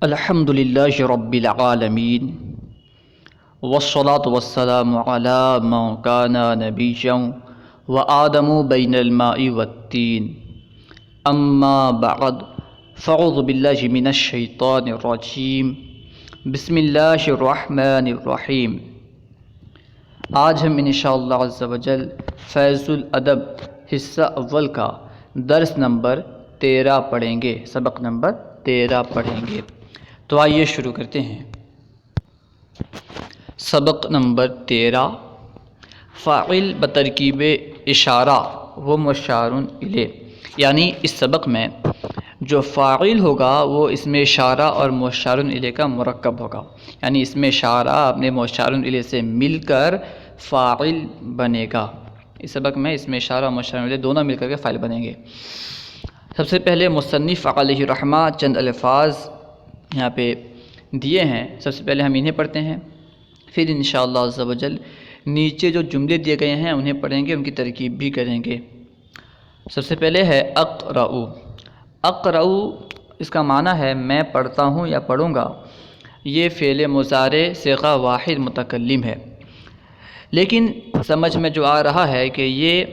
الحمد للہ رب العالمین والصلاة والسلام علی من کان نبیا وآدم بین الماء والتین اما بعد فاعوذ باللہ من الشیطان الرجیم بسم اللہ الرحمن الرحیم۔ آج ہم انشاءاللہ عز و جل فیض الادب حصہ اول کا درس نمبر 13 پڑھیں گے، سبق نمبر 13 پڑھیں گے۔ تو آئیے شروع کرتے ہیں۔ سبق نمبر 13، فاعل بترکیب اشارہ و مشار الیہ، یعنی اس سبق میں جو فاعل ہوگا وہ اسم اشارہ اور مشار الیہ کا مرکب ہوگا، یعنی اسم اشارہ اپنے مشار الیہ سے مل کر فاعل بنے گا۔ اس سبق میں اسم اشارہ اور مشار الیہ دونوں مل کر کے فاعل بنیں گے۔ سب سے پہلے مصنف علیہ رحمہ چند الفاظ یہاں پہ دیے ہیں، سب سے پہلے ہم انہیں پڑھتے ہیں، پھر انشاءاللہ عز و جل نیچے جو جملے دیے گئے ہیں انہیں پڑھیں گے، ان کی ترکیب بھی کریں گے۔ سب سے پہلے ہے اقرأ۔ اقرأ اس کا معنی ہے میں پڑھتا ہوں یا پڑھوں گا۔ یہ فعل مضارع صیغہ واحد متکلم ہے، لیکن سمجھ میں جو آ رہا ہے کہ یہ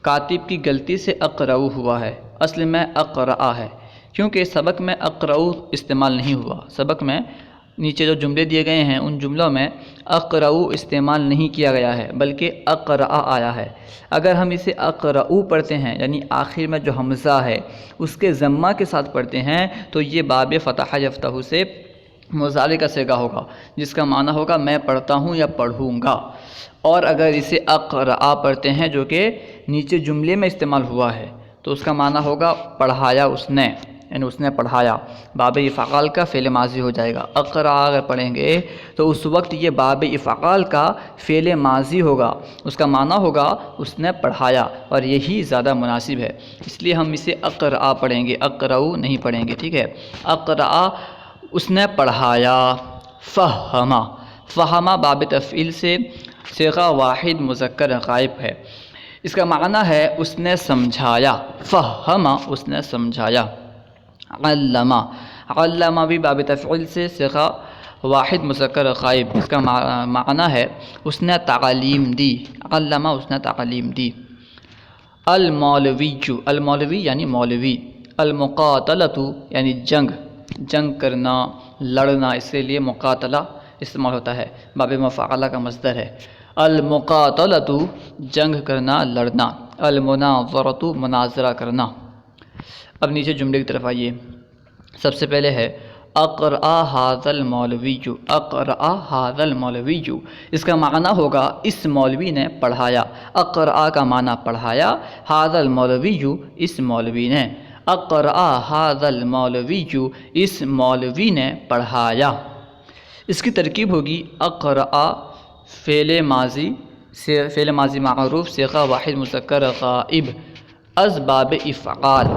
کاتب کی غلطی سے اقرأ ہوا ہے، اصل میں اقرأ ہے، کیونکہ سبق میں اقرأ استعمال نہیں ہوا۔ سبق میں نیچے جو جملے دیے گئے ہیں ان جملوں میں اقرأ استعمال نہیں کیا گیا ہے، بلکہ اقرأ آیا ہے۔ اگر ہم اسے اقرأ پڑھتے ہیں، یعنی آخر میں جو حمزہ ہے اس کے ضمہ کے ساتھ پڑھتے ہیں، تو یہ باب فتح یفتح سے مضارع کا صیغہ ہوگا، جس کا معنی ہوگا میں پڑھتا ہوں یا پڑھوں گا۔ اور اگر اسے اقرأ پڑھتے ہیں جو کہ نیچے جملے میں استعمال ہوا ہے، تو اس کا معنی ہوگا پڑھایا اس نے، یعنی اس نے پڑھایا، باب افعال کا فعل ماضی ہو جائے گا۔ اقرأ اگر پڑھیں گے تو اس وقت یہ باب افعال کا فعل ماضی ہوگا، اس کا معنی ہوگا اس نے پڑھایا، اور یہی زیادہ مناسب ہے، اس لیے ہم اسے اقرأ پڑھیں گے، اقرأ نہیں پڑھیں گے، ٹھیک ہے۔ اقرأ اس نے پڑھایا۔ فہم، فہم باب تفعیل سے صیغہ واحد مذکر غائب ہے، اس کا معنی ہے اس نے سمجھایا۔ فہم اس نے سمجھایا۔ علم، علم بھی باب تفعیل سے صیغہ واحد مذکر غائب، اس کا معنی ہے اس نے تعلیم دی۔ علم اس نے تعلیم دی۔ المولوی، المولوی یعنی مولوی۔ المقاتلۃ یعنی جنگ، جنگ کرنا، لڑنا، اس کے لیے مقاتلہ استعمال ہوتا ہے، باب مفعلہ کا مصدر ہے۔ المقاتلۃ جنگ کرنا، لڑنا۔ المناظرۃ مناظرہ کرنا۔ اب نیچے جملے کی طرف آئیے۔ سب سے پہلے ہے اقرأ ھذا المولوی، اقرأ ھذا المولوی، اس کا معنی ہوگا اس مولوی نے پڑھایا۔ اقرأ کا معنی پڑھایا، ھذا المولوی اس مولوی نے۔ اقرأ ھذا المولوی اس مولوی نے پڑھایا۔ اس کی ترکیب ہوگی اقرأ فعل ماضی معروف صیغہ واحد مذکر غائب از باب افعال،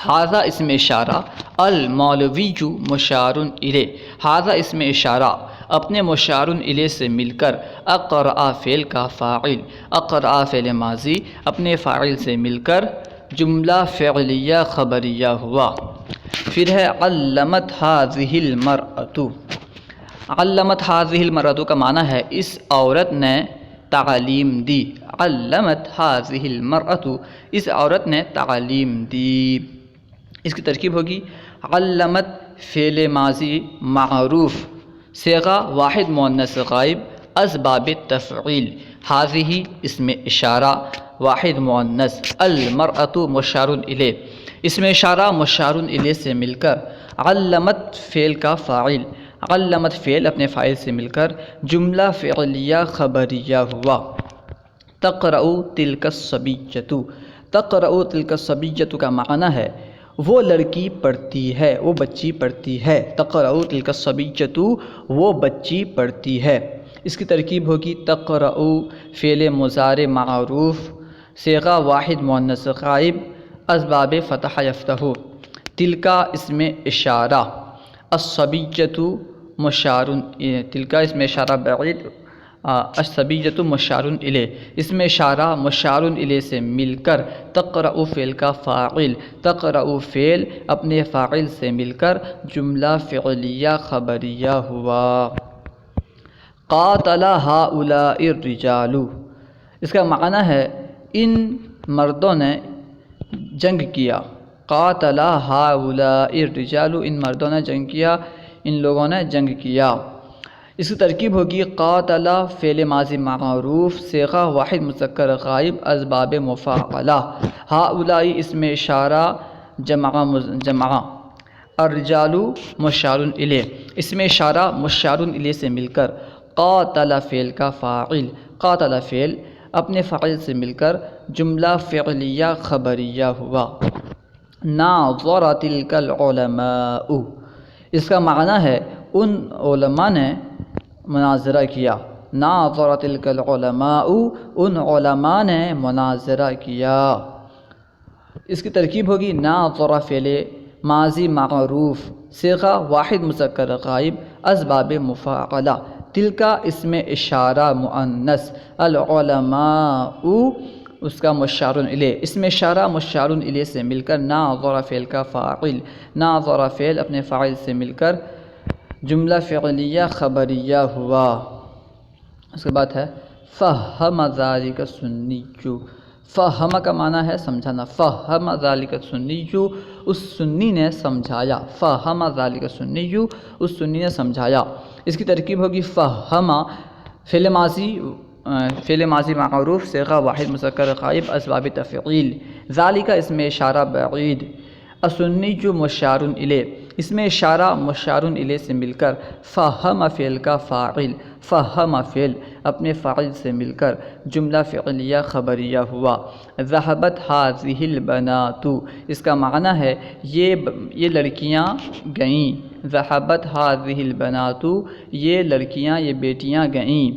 ھذا اسم اشارہ، المولوی مشار الیہ، ھذا اسم اشارہ اپنے مشار الیہ سے مل کر اقرأ فعل کا فاعل، اقرأ فعل ماضی اپنے فاعل سے مل کر جملہ فعلیہ خبریہ ہوا۔ پھر ہے علمت ھذہ المرأۃ۔ علمت ھذہ المرأۃ کا معنی ہے اس عورت نے تعلیم دی۔ علمت ھذہ المرأۃ اس عورت نے تعلیم دی۔ اس کی ترکیب ہوگی علمت فعل ماضی معروف صیغہ واحد مؤنث غائب از باب تفعیل، ھذہ اسم اشارہ واحد مؤنث، المرأۃ مشار الیہ اسم اشارہ مشار الیہ سے مل کر علمت فعل کا فاعل، علمت فعل اپنے فاعل سے مل کر جملہ فعلیہ خبریہ ہوا۔ تقرأ تلک الصبیۃ، تقرأ تلک الصبیۃ کا معنی ہے وہ لڑکی پڑھتی ہے، وہ بچی پڑھتی ہے۔ تقرأ تلک الصبیۃ وہ بچی پڑھتی ہے۔ اس کی ترکیب ہوگی تقرأ فعل مضارع معروف صیغہ واحد مؤنث غائب از باب فتح یفتح، تلک اسم اشارہ، الصبیۃ مشار، تلک اسم اشارہ بعید الصبیۃ مشار الیہ، اس میں اشارہ مشار الیہ سے مل کر تقرأ فعل کا فاعل، تقرأ فعل اپنے فاعل سے مل کر جملہ فعلیہ خبریہ ہوا۔ قاتل ہؤلاء الرجال، اس کا معنی ہے ان مردوں نے جنگ کیا۔ قاتل ہؤلاء الرجال، ان مردوں نے جنگ کیا، ان لوگوں نے جنگ کیا۔ اس کی ترکیب ہوگی قاتل فعل ماضی معروف صیغہ واحد مذکر غائب اسباب مفاعلہ، ہؤلاء اسم اشارہ جمع، الرجال مشار الیہ، اسم اشارہ مشار الیہ سے مل کر قاتل فعل کا فاعل، قاتل فعل اپنے فاعل سے مل کر جملہ فعلیہ خبریہ ہوا۔ ناظر تلک العلماء، اس کا معنی ہے ان علماء نے مناظرہ کیا۔ ناظر تلک العلماء، ان علماء نے مناظرہ کیا۔ اس کی ترکیب ہوگی ناظر فعل ماضی معروف صیغہ واحد مذکر غائب اسباب مفاعلہ، تلک اسم اشارہ مؤنث، العلماء اس کا مشار الیہ، اسم اشارہ مشار الیہ سے مل کر ناظر فعل کا فاعل، ناظر فعل اپنے فاعل سے مل کر جملہ فعلیہ خبریہ ہوا۔ اس کے بعد ہے فہم ذالک السنی، فہم کا معنی ہے سمجھانا، فہم ذالک السنی، اس سنی نے سمجھایا، فہم ذالک السنی، اس سنی نے سمجھایا۔ اس کی ترکیب ہوگی فہم فعل ماضی معروف صیغہ واحد مذکر غائب اسباب تفعیل، ذالک اسم اشارہ بعید، السنی مشار الیہ، اسم اشارہ مشار الیہ سے مل کر فہم فعل کا فاعل، فہم فعل اپنے فاعل سے مل کر جملہ فعلیہ خبریہ ہوا۔ ذہبت ہذہ البنات، اس کا معنی ہے یہ لڑکیاں گئیں، ذہبت ہذہ البنات، یہ لڑکیاں یہ بیٹیاں گئیں،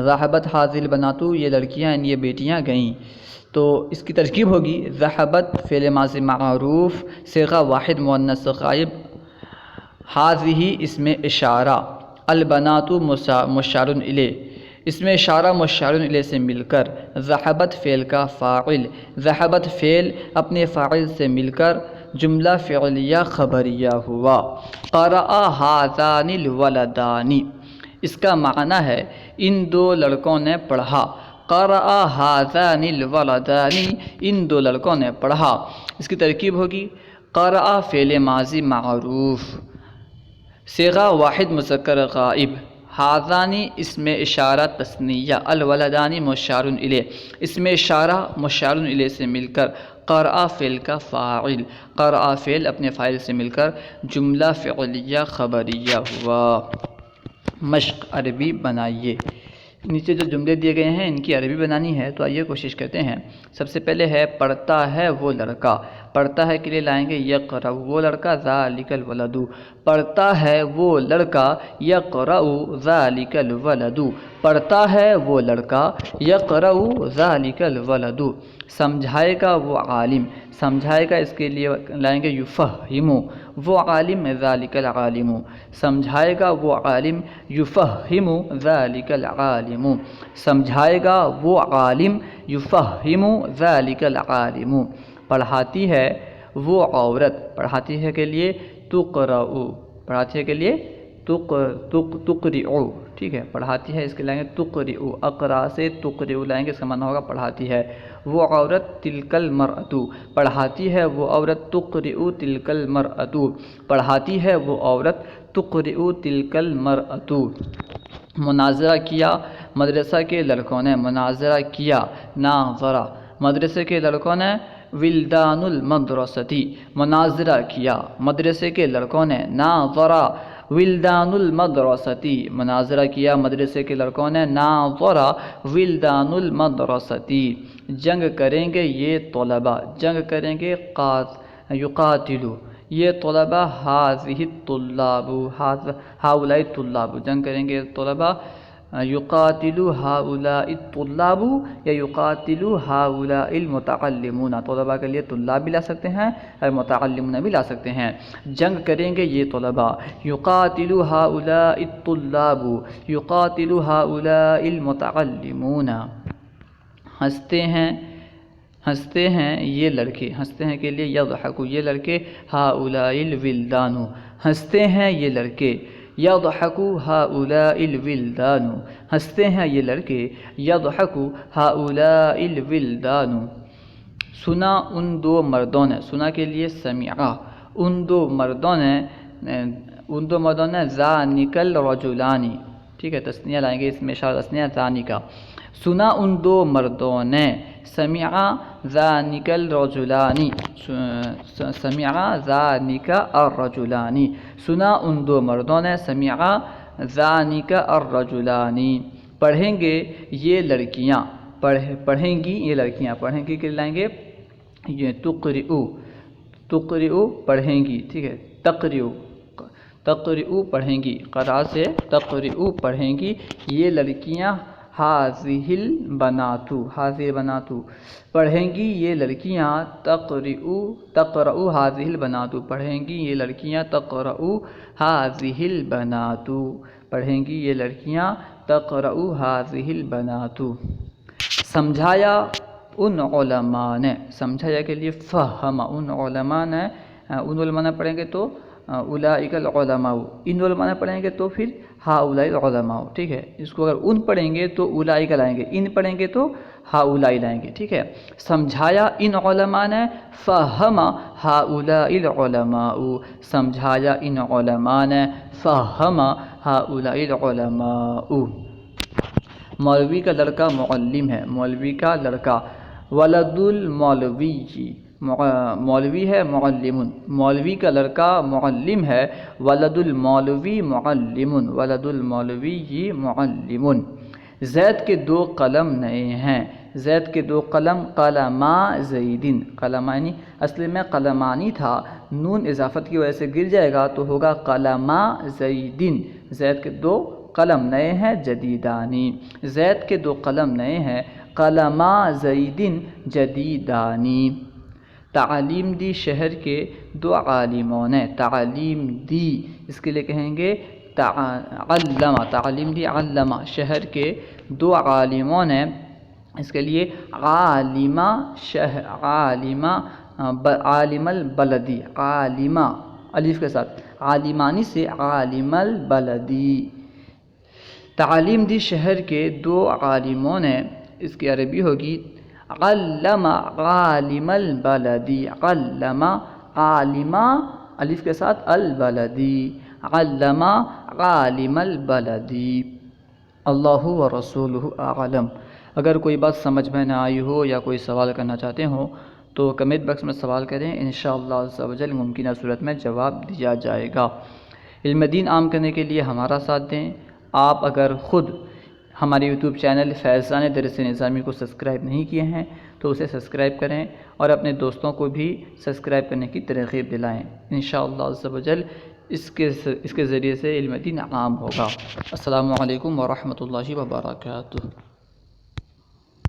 ذہبت ہذہ البنات یہ لڑکیاں یعنی یہ بیٹیاں گئیں۔ تو اس کی ترکیب ہوگی ذہبت فعل ماضی معروف صیغہ واحد مؤنث غائب، ہذہ اسم اشارہ، البنات مشار الیہ، اسم اشارہ مشار الیہ سے مل کر ذہبت فعل کا فاعل، ذہبت فعل اپنے فاعل سے مل کر جملہ فعلیہ خبریہ ہوا۔ قرأ ھذان الولدان، اس کا معنی ہے ان دو لڑکوں نے پڑھا، قرأ ھذان الولدان، ان دو لڑکوں نے پڑھا۔ اس کی ترکیب ہوگی قرأ فعل ماضی معروف صیغہ واحد مذکر غائب، ھذان اسم اشارہ تثنیہ، الولدان مشار الیہ، اسم اشارہ مشار الیہ سے مل کر قرأ فعل کا فاعل، قرأ فعل اپنے فاعل سے مل کر جملہ فعلیہ خبریہ ہوا۔ مشق عربی بنائیے، نیچے جو جملے دیے گئے ہیں ان کی عربی بنانی ہے، تو آئیے کوشش کرتے ہیں۔ سب سے پہلے ہے پڑھتا ہے وہ لڑکا، پڑھتا ہے کے لیے لائیں گے یقرأ وہ لڑکا، ذالک الولد پڑھتا ہے وہ لڑکا، یقرأ ذالک الولد پڑھتا ہے وہ لڑکا، یقرأ ذالک الولد سمجھائے گا وہ عالم، سمجھائے گا اس کے لیے لائیں گے یفہم وہ عالم، ذالک العالم سمجھائے گا وہ عالم، یفہم ذالک العالم سمجھائے گا وہ عالم، یفہم ذالک العالم پڑھاتی ہے وہ عورت، پڑھاتی ہے کے لیے تقرأ، پڑھاتی ہے کے لیے تقرئ، ٹھیک ہے، پڑھاتی ہے اس کے لائیں گے تقرئ، اقرا سے تقرئ لائیں گے، اس کا معنی ہوگا پڑھاتی ہے وہ عورت، تلک المرأۃ پڑھاتی ہے وہ عورت، تقرئ تلک المرأۃ پڑھاتی ہے وہ عورت، تقرئ تلک المرأۃ مناظرہ کیا مدرسہ کے لڑکوں نے، مناظرہ کیا، ناظرہ مدرسے کے لڑکوں نے، ولدان المدرستی مناظرہ کیا مدرسے کے لڑکوں نے، ناظرہ ولدان المدرستی مناظرہ کیا مدرسے کے لڑکوں نے، ناظرہ ولدان المدرستی جنگ کریں گے یہ طلبہ، جنگ کریں گے یقاتلو یہ طلبہ، ہذہ الطلاب ہؤلاء الطلاب جنگ کریں گے طلبہ، یقاتل ہؤلاء الطلاب یا یقاتل ہؤلاء المتعلمون، طلباء کے لیے طلاب بھی لا سکتے ہیں اور متعلمون بھی لا سکتے ہیں، جنگ کریں گے یہ طلباء، یقاتل ہؤلاء الطلاب یقاتل ہؤلاء المتعلمون، ہنستے ہیں یہ لڑکے، ہنستے ہیں کے لیے یضحک یہ لڑکے، ہؤلاء الولدان ہنستے ہیں یہ لڑکے، یضحک ہؤلاء الولدان ہنستے ہیں یہ لڑکے، یضحک ہؤلاء الولدان، سنا ان دو مردوں نے، سنا کے لیے سمعا، ان دو مردوں نے ذانک الرجلان، ٹھیک ہے، تثنیہ لائیں گے اس میں اشارہ تثنیہ ذانک، سنا ان دو مردوں نے، سمع ذانک الرجلان، سمع ذانک الرجلان، سنا ان دو مردوں نے، سمع ذانک الرجلان، پڑھیں گے یہ لڑکیاں، پڑھیں گی یہ لڑکیاں، پڑھیں گی کہ لائیں گے یہ تقرئ پڑھیں گی، ٹھیک ہے، تقرئ پڑھیں گی، قرأ سے تقرئ پڑھیں گی یہ لڑکیاں، ہذہ البنات پڑھیں گی یہ لڑکیاں، تقرأ ہذہ البنات پڑھیں گی یہ لڑکیاں، تقرأ ہذہ البنات پڑھیں گی یہ لڑکیاں، تقرأ ہذہ البنات، سمجھایا ان علماء نے، سمجھایا کے لیے فہم، ان علماء نے، ان علماء نے پڑھیں گے تو اولئک العلماء، ان علماء نے پڑھیں گے تو پھر ہؤلاء العلماء، ٹھیک ہے، اس کو اگر ان پڑھیں گے تو اولئک لائیں گے، ان پڑھیں گے تو ہؤلاء لائیں گے، ٹھیک ہے، سمجھایا ان علماء نے، فہم ہؤلاء العلماء، سمجھایا ان علماء نے، فہم ہؤلاء العلماء، مولوی کا لڑکا معلم ہے، مولوی کا لڑکا، ولد المولوی، مولوی ہے معلم، مولوی کا لڑکا معلم ہے، ولد المولوی معلم، ولد المولوی معلم، زید کے دو قلم نئے ہیں، زید کے دو قلم، قلما زیدن، قلمانی اصل میں قلمانی تھا، نون اضافت کی وجہ سے گر جائے گا تو ہوگا قلما زیدن، زید کے دو قلم نئے ہیں، جدیدانی، زید کے دو قلم نئے ہیں، قلما زیدن جدیدانی، تعلیم دی شہر کے دو عالموں نے، تعلیم دی اس کے لیے کہیں گے علمہ، تعلیم دی علمہ، شہر کے دو عالموں نے، اس کے لیے عالمہ عالمہ عالم البلدی، عالمہ الف کے ساتھ، عالمانی سے عالم البلدی، تعلیم دی شہر کے دو عالموں نے، اس کی عربی ہوگی علم عالم البلدی، علم عالمہ الف کے ساتھ البلدی، علم عالم البلدی، اللہ و رسولہ اعلم۔ اگر کوئی بات سمجھ میں نہ آئی ہو یا کوئی سوال کرنا چاہتے ہوں تو کمنٹ باکس میں سوال کریں، انشاءاللہ عز و جل ممکنہ صورت میں جواب دیا جائے گا۔ علم دین عام کرنے کے لیے ہمارا ساتھ دیں۔ آپ اگر خود ہمارے یوٹیوب چینل فیضان درس نظامی کو سبسکرائب نہیں کیے ہیں تو اسے سبسکرائب کریں اور اپنے دوستوں کو بھی سبسکرائب کرنے کی ترغیب دلائیں، انشاءاللہ عز و جل اس کے ذریعے سے علم دین عام ہوگا۔ السلام علیکم ورحمۃ اللہ وبرکاتہ۔